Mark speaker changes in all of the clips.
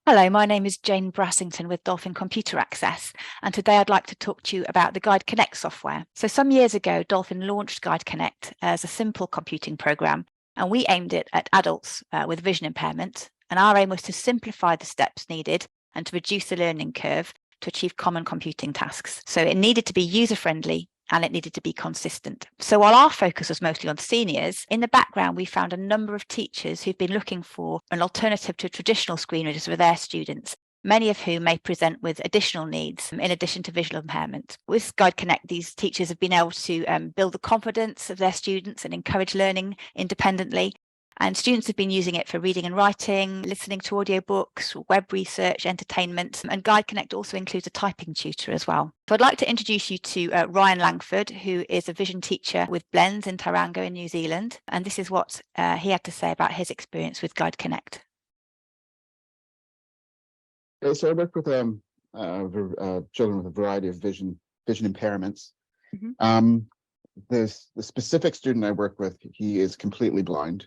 Speaker 1: Hello, my name is Jane Brassington with Dolphin Computer Access, and today I'd like to talk to you about the Guide Connect software. So some years ago, Dolphin launched Guide Connect as a simple computing program, and we aimed it at adults with vision impairment, and our aim was to simplify the steps needed and to reduce the learning curve to achieve common computing tasks. So it needed to be user-friendly and it needed to be consistent. So while our focus was mostly on seniors, in the background we found a number of teachers who've been looking for an alternative to traditional screen readers for their students, many of whom may present with additional needs in addition to visual impairment. With Guide Connect, these teachers have been able to build the confidence of their students and encourage learning independently. And students have been using it for reading and writing, listening to audiobooks, web research, entertainment, and Guide Connect also includes a typing tutor as well. So I'd like to introduce you to Ryan Langford, who is a vision teacher with Blends in Tauranga in New Zealand. And this is what he had to say about his experience with Guide Connect.
Speaker 2: So I work with children with a variety of vision impairments. Mm-hmm. The specific student I work with, he is completely blind,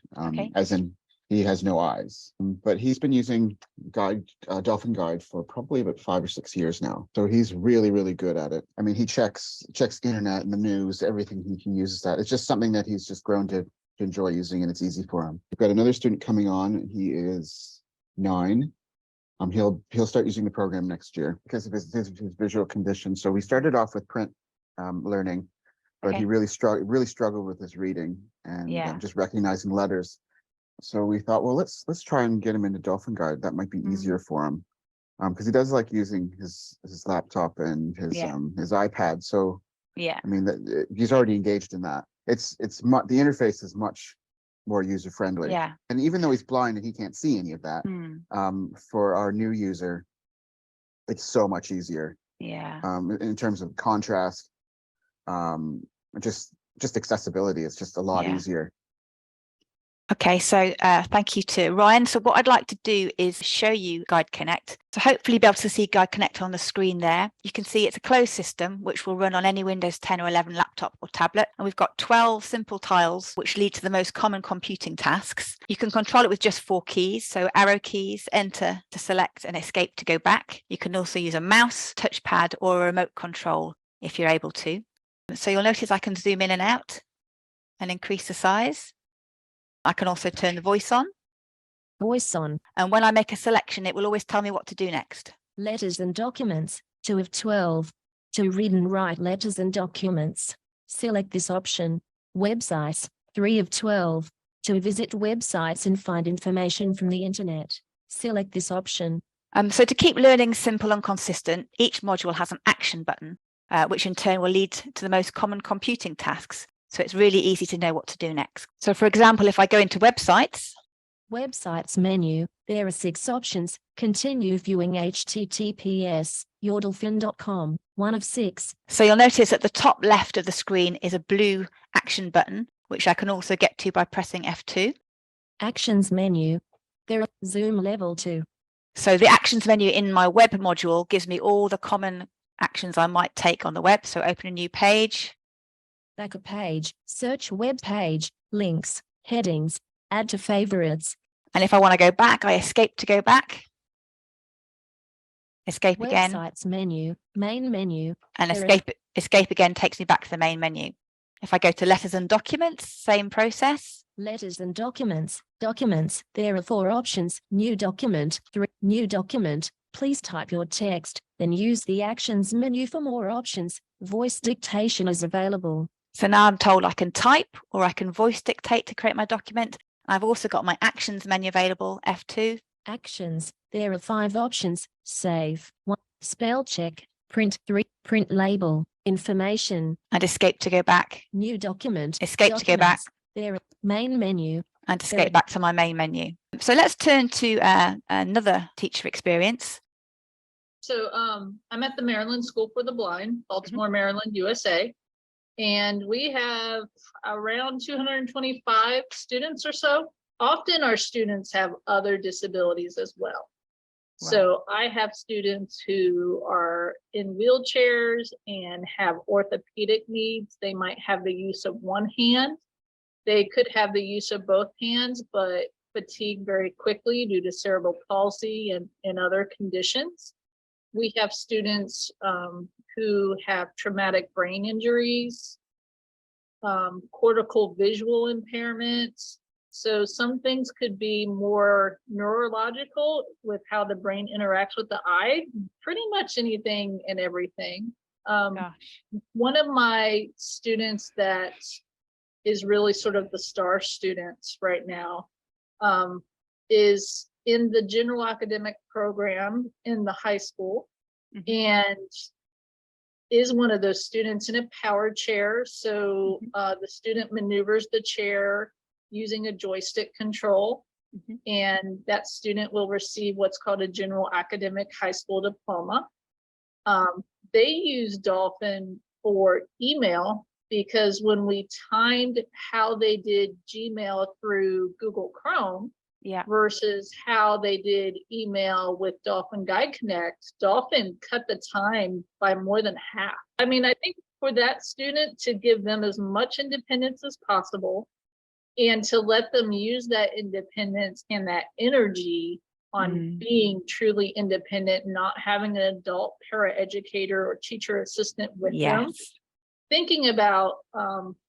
Speaker 2: as in he has no eyes. But he's been using Dolphin Guide for probably about 5 or 6 years now. So he's really, really good at it. I mean, he checks internet and the news, everything. He uses that. It's just something that he's just grown to enjoy using, and it's easy for him. We've got another student coming on. He is 9. He'll start using the program next year because of his visual condition. So we started off with print learning. But he really struggled with his reading and just recognizing letters. So we thought, well, let's try and get him into Dolphin Guide. That might be easier for him, because he does like using his laptop and his iPad. So I mean, he's already engaged in that. The interface is much more user friendly. Yeah. And even though he's blind and he can't see any of that, for our new user, it's so much easier. Yeah. In terms of contrast. Just accessibility. It's just a lot easier.
Speaker 1: Okay, so thank you to Ryan. So what I'd like to do is show you Guide Connect. So hopefully you'll be able to see Guide Connect on the screen there. You can see it's a closed system which will run on any Windows 10 or 11 laptop or tablet. And we've got 12 simple tiles which lead to the most common computing tasks. You can control it with just 4 keys. So arrow keys, enter to select, and escape to go back. You can also use a mouse, touchpad, or a remote control if you're able to. So you'll notice I can zoom in and out and increase the size. I can also turn the voice on.
Speaker 3: Voice on.
Speaker 1: And when I make a selection, it will always tell me what to do next.
Speaker 3: Letters and documents, 2 of 12. To read and write letters and documents. Select this option. Websites, 3 of 12. To visit websites and find information from the internet. Select this option.
Speaker 1: So to keep learning simple and consistent, each module has an action button, which in turn will lead to the most common computing tasks. So it's really easy to know what to do next. So for example, if I go into websites.
Speaker 3: Websites menu, there are 6 options. Continue viewing https, yourdolphin.com, 1 of 6.
Speaker 1: So you'll notice at the top left of the screen is a blue action button, which I can also get to by pressing F2.
Speaker 3: Actions menu, there are zoom level 2.
Speaker 1: So the actions menu in my web module gives me all the common actions I might take on the web. So open a new page.
Speaker 3: Back a page, search web page, links, headings, add to favorites.
Speaker 1: And if I want to go back, I escape to go back. Escape again.
Speaker 3: Websites menu, main menu.
Speaker 1: And escape again takes me back to the main menu. If I go to letters and documents, same process.
Speaker 3: Letters and documents, there are 4 options. New document, 3, new document. Please type your text, then use the actions menu for more options. Voice dictation is available.
Speaker 1: So now I'm told I can type or I can voice dictate to create my document. I've also got my actions menu available, F2.
Speaker 3: Actions, there are 5 options. Save, 1, spell check, print, 3, print label, information.
Speaker 1: And escape to go back.
Speaker 3: New document.
Speaker 1: Escape to go back.
Speaker 3: There are main menu.
Speaker 1: And escape back to my main menu. So let's turn to another teacher experience.
Speaker 4: So I'm at the Maryland School for the Blind, Baltimore, Maryland, USA. And we have around 225 students or so. Often our students have other disabilities as well. Wow. So I have students who are in wheelchairs and have orthopedic needs. They might have the use of one hand. They could have the use of both hands, but fatigue very quickly due to cerebral palsy and other conditions. We have students who have traumatic brain injuries, cortical visual impairments. So some things could be more neurological with how the brain interacts with the eye, pretty much anything and everything. One of my students that is really sort of the star students right now is in the general academic program in the high school, and is one of those students in a power chair. So the student maneuvers the chair using a joystick control, and that student will receive what's called a general academic high school diploma. They use Dolphin for email because when we timed how they did Gmail through Google Chrome versus how they did email with Dolphin Guide Connect, Dolphin cut the time by more than half. I mean, I think for that student, to give them as much independence as possible and to let them use that independence and that energy on being truly independent, not having an adult paraeducator or teacher assistant with them. Thinking about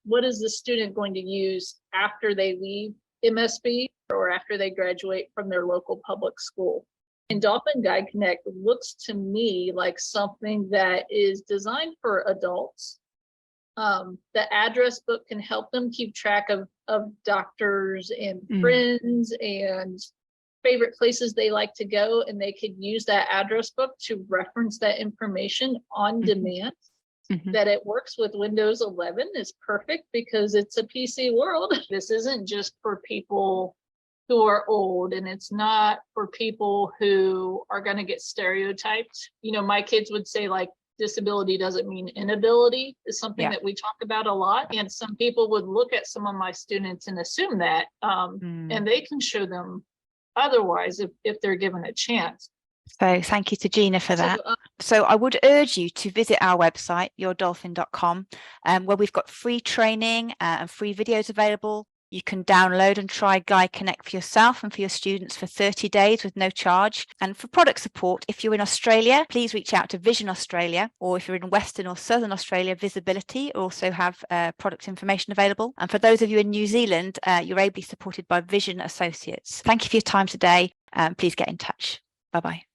Speaker 4: what is the student going to use after they leave MSB or after they graduate from their local public school. And Dolphin Guide Connect looks to me like something that is designed for adults. The address book can help them keep track of doctors and friends and favorite places they like to go, and they could use that address book to reference that information on demand. That it works with Windows 11 is perfect because it's a PC world. This isn't just for people who are old, and it's not for people who are going to get stereotyped. You know, my kids would say, like, disability doesn't mean inability is something that we talk about a lot. And some people would look at some of my students and assume that, and they can show them otherwise if they're given a chance.
Speaker 1: So thank you to Gina for that. So I would urge you to visit our website, yourdolphin.com, where we've got free training and free videos available. You can download and try Guide Connect for yourself and for your students for 30 days with no charge. And for product support, if you're in Australia, please reach out to Vision Australia, or if you're in Western or Southern Australia, Visibility also have product information available. And for those of you in New Zealand, you're ably supported by Vision Associates. Thank you for your time today. Please get in touch. Bye-bye.